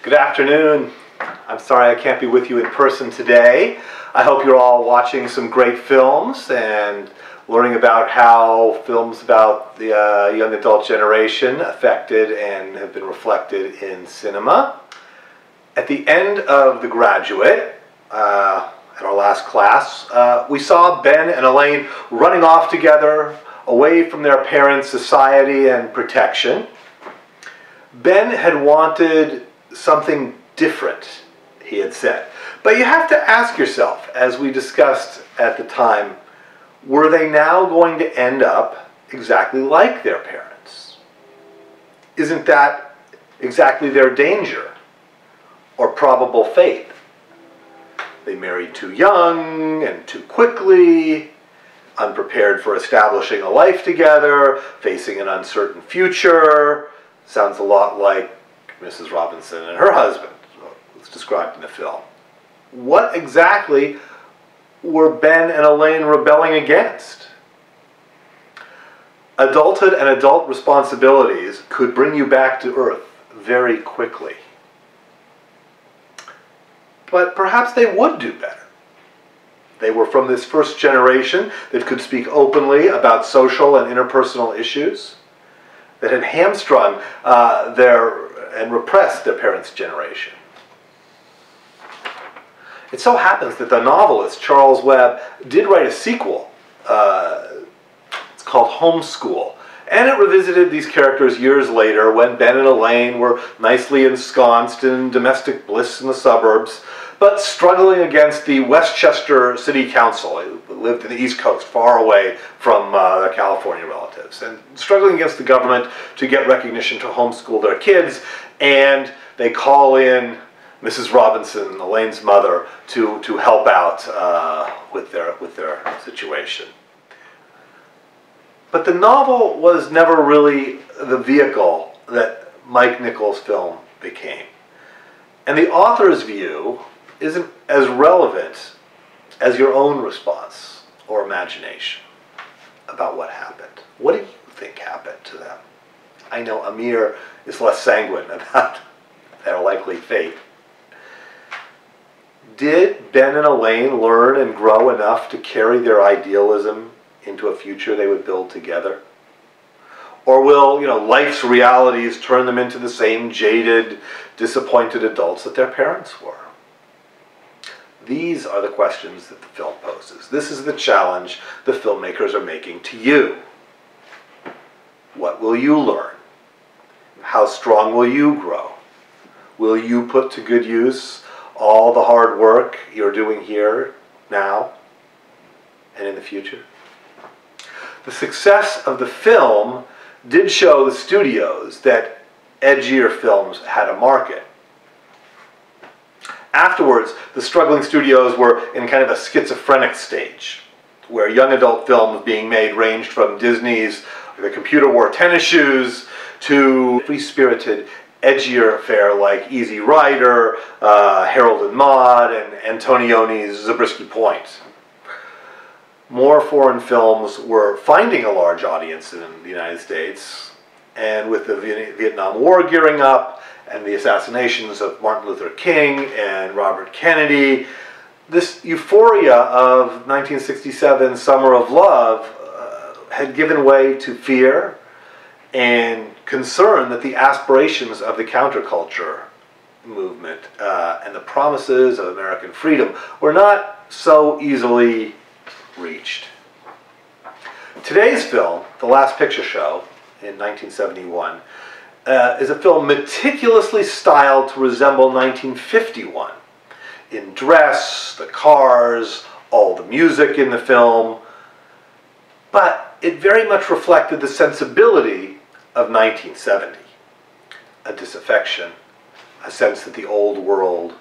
Good afternoon. I'm sorry I can't be with you in person today. I hope you're all watching some great films and learning about how films about the young adult generation affected and have been reflected in cinema. At the end of The Graduate, at our last class, we saw Ben and Elaine running off together away from their parents' society and protection. Ben had wanted something different, he had said. But you have to ask yourself, as we discussed at the time, were they now going to end up exactly like their parents? Isn't that exactly their danger or probable fate? They married too young and too quickly, unprepared for establishing a life together, facing an uncertain future. Sounds a lot like Mrs. Robinson and her husband, it's described in the film. What exactly were Ben and Elaine rebelling against? Adulthood and adult responsibilities could bring you back to earth very quickly. But perhaps they would do better. They were from this first generation that could speak openly about social and interpersonal issues, that had hamstrung and repressed their parents' generation. It so happens that the novelist Charles Webb did write a sequel. It's called Homeschool. And it revisited these characters years later when Ben and Elaine were nicely ensconced in domestic bliss in the suburbs, but struggling against the Westchester City Council. They lived in the East Coast, far away from their California relatives, and struggling against the government to get recognition to homeschool their kids, and they call in Mrs. Robinson, Elaine's mother, to help out with their situation. But the novel was never really the vehicle that Mike Nichols' film became. And the author's view isn't as relevant as your own response or imagination about what happened. What do you think happened to them? I know Amir is less sanguine about their likely fate. Did Ben and Elaine learn and grow enough to carry their idealism into a future they would build together? Or will, life's realities turn them into the same jaded, disappointed adults that their parents were? These are the questions that the film poses. This is the challenge the filmmakers are making to you. What will you learn? How strong will you grow? Will you put to good use all the hard work you're doing here, now, and in the future? The success of the film did show the studios that edgier films had a market. Afterwards, the struggling studios were in kind of a schizophrenic stage, where young adult films being made ranged from Disney's The Computer Wore Tennis Shoes to free-spirited, edgier fare like Easy Rider, Harold and Maude, and Antonioni's Zabriskie Point. More foreign films were finding a large audience in the United States, and with the Vietnam War gearing up and the assassinations of Martin Luther King and Robert Kennedy, this euphoria of 1967's Summer of Love had given way to fear and concern that the aspirations of the counterculture movement and the promises of American freedom were not so easily reached. Today's film, The Last Picture Show, in 1971, is a film meticulously styled to resemble 1951. In dress, the cars, all the music in the film, but it very much reflected the sensibility of 1970. A disaffection, a sense that the old world,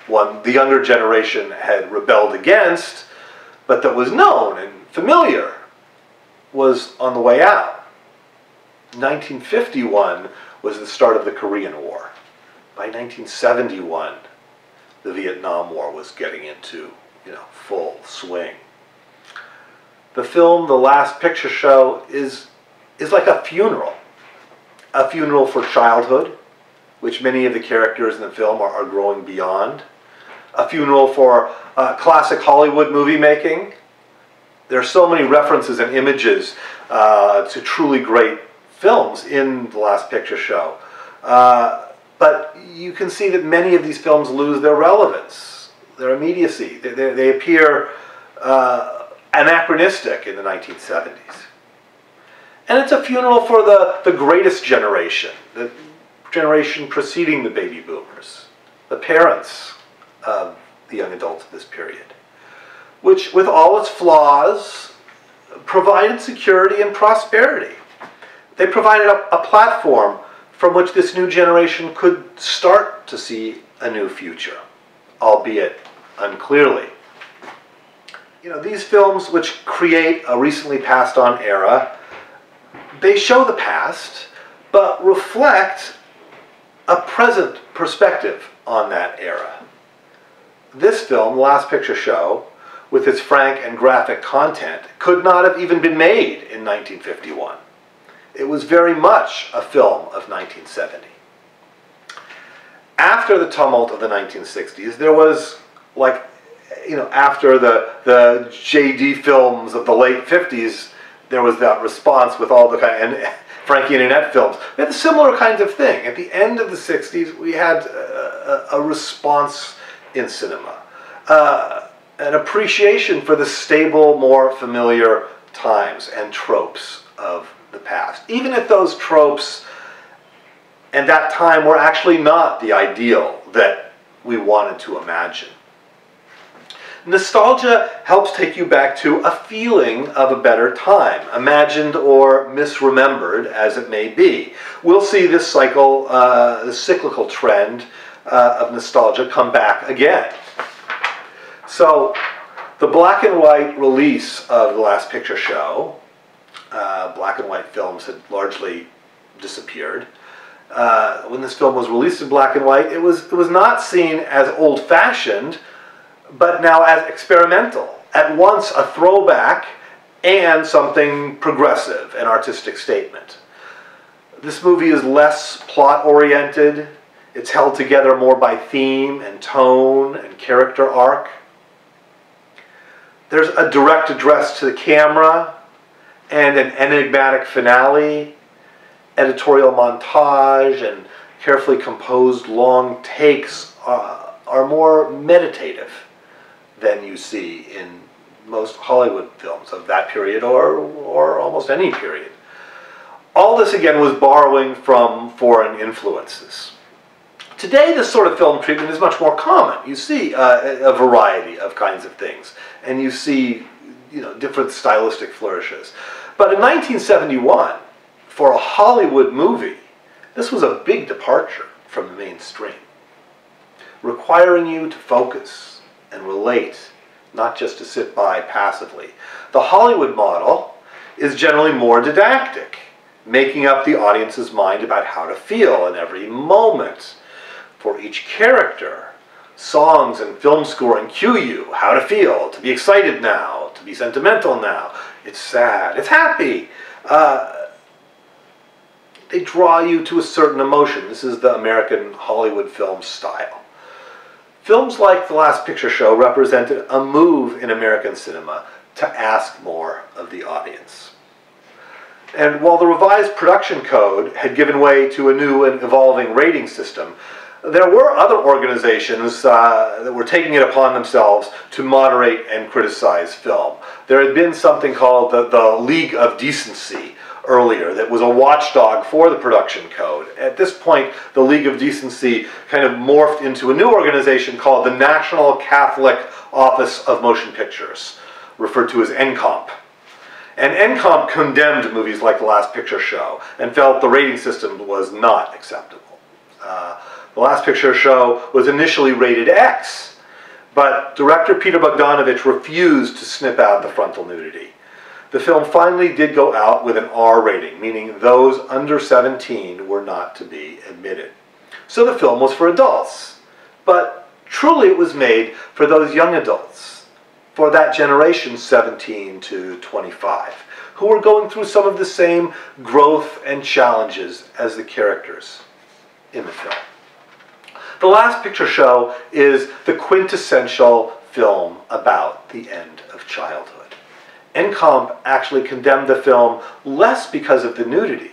one the younger generation had rebelled against, but that was known and familiar, was on the way out. 1951 was the start of the Korean War. By 1971, the Vietnam War was getting into, full swing. The film, The Last Picture Show, is like a funeral for childhood, which many of the characters in the film are growing beyond. A funeral for classic Hollywood movie making. There are so many references and images to truly great films in The Last Picture Show. But you can see that many of these films lose their relevance, their immediacy. They appear anachronistic in the 1970s. And it's a funeral for the greatest generation, the generation preceding the baby boomers, the parents of the young adults of this period, which, with all its flaws, provided security and prosperity. They provided a platform from which this new generation could start to see a new future, albeit unclearly. You know, these films, which create a recently passed on era, they show the past, but reflect a present perspective on that era. This film, The Last Picture Show, with its frank and graphic content, could not have even been made in 1951. It was very much a film of 1970. After the tumult of the 1960s, there was, like, you know, after the J.D. films of the late 50s, there was that response with all the kind of, and Frankie and Annette films. We had a similar kind of thing. At the end of the 60s, we had a response in cinema. An appreciation for the stable, more familiar times and tropes of the past. Even if those tropes and that time were actually not the ideal that we wanted to imagine. Nostalgia helps take you back to a feeling of a better time, imagined or misremembered as it may be. We'll see this cycle, this cyclical trend of nostalgia come back again. So, the black and white release of The Last Picture Show, black and white films had largely disappeared. When this film was released in black and white, it was not seen as old-fashioned, but now as experimental. At once a throwback and something progressive, an artistic statement. This movie is less plot-oriented. It's held together more by theme and tone and character arc. There's a direct address to the camera and an enigmatic finale. Editorial montage and carefully composed long takes are more meditative than you see in most Hollywood films of that period or almost any period. All this, again, was borrowing from foreign influences. Today, this sort of film treatment is much more common. You see a variety of kinds of things, and you see, you know, different stylistic flourishes. But in 1971, for a Hollywood movie, this was a big departure from the mainstream, requiring you to focus and relate, not just to sit by passively. The Hollywood model is generally more didactic, making up the audience's mind about how to feel in every moment. For each character, songs and film scoring cue you how to feel, to be excited now, to be sentimental now, it's sad, it's happy. They draw you to a certain emotion. This is the American Hollywood film style. Films like The Last Picture Show represented a move in American cinema to ask more of the audience. And while the revised production code had given way to a new and evolving rating system, there were other organizations that were taking it upon themselves to moderate and criticize film. There had been something called the League of Decency earlier that was a watchdog for the production code. At this point, the League of Decency kind of morphed into a new organization called the National Catholic Office of Motion Pictures, referred to as NCOMP. And NCOMP condemned movies like The Last Picture Show and felt the rating system was not acceptable. The Last Picture Show was initially rated X, but director Peter Bogdanovich refused to snip out the frontal nudity. The film finally did go out with an R rating, meaning those under 17 were not to be admitted. So the film was for adults, but truly it was made for those young adults, for that generation 17 to 25, who were going through some of the same growth and challenges as the characters in the film. The Last Picture Show is the quintessential film about the end of childhood. NCOMP actually condemned the film less because of the nudity,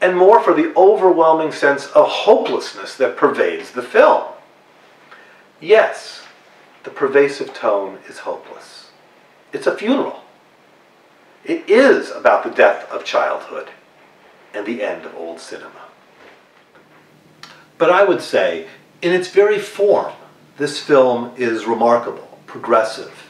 and more for the overwhelming sense of hopelessness that pervades the film. Yes, the pervasive tone is hopeless. It's a funeral. It is about the death of childhood and the end of old cinema. But I would say, in its very form, this film is remarkable, progressive,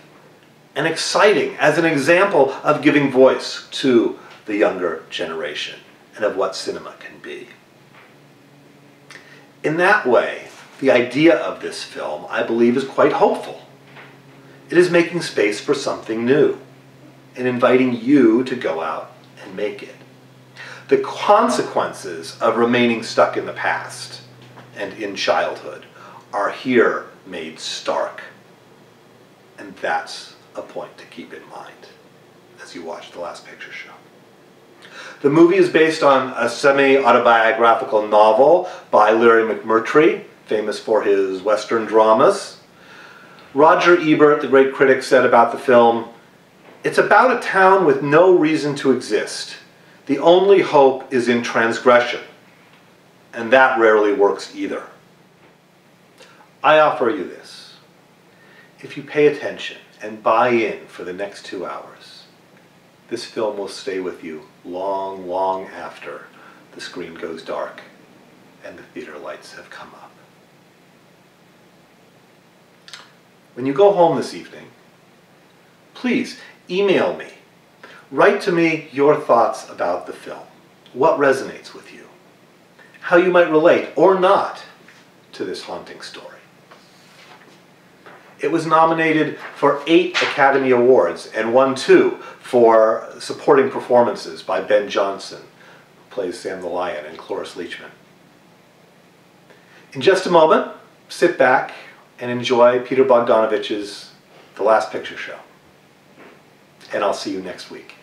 and exciting as an example of giving voice to the younger generation and of what cinema can be. In that way, the idea of this film, I believe, is quite hopeful. It is making space for something new and inviting you to go out and make it. The consequences of remaining stuck in the past and in childhood are here made stark. And that's a point to keep in mind as you watch The Last Picture Show. The movie is based on a semi-autobiographical novel by Larry McMurtry, famous for his Western dramas. Roger Ebert, the great critic, said about the film, "It's about a town with no reason to exist. The only hope is in transgression, and that rarely works either." I offer you this. If you pay attention and buy in for the next 2 hours, this film will stay with you long, long after the screen goes dark and the theater lights have come up. When you go home this evening, please email me. Write to me your thoughts about the film, what resonates with you, how you might relate or not to this haunting story. It was nominated for 8 Academy Awards and won 2 for supporting performances by Ben Johnson, who plays Sam the Lion, and Cloris Leachman. In just a moment, sit back and enjoy Peter Bogdanovich's The Last Picture Show. And I'll see you next week.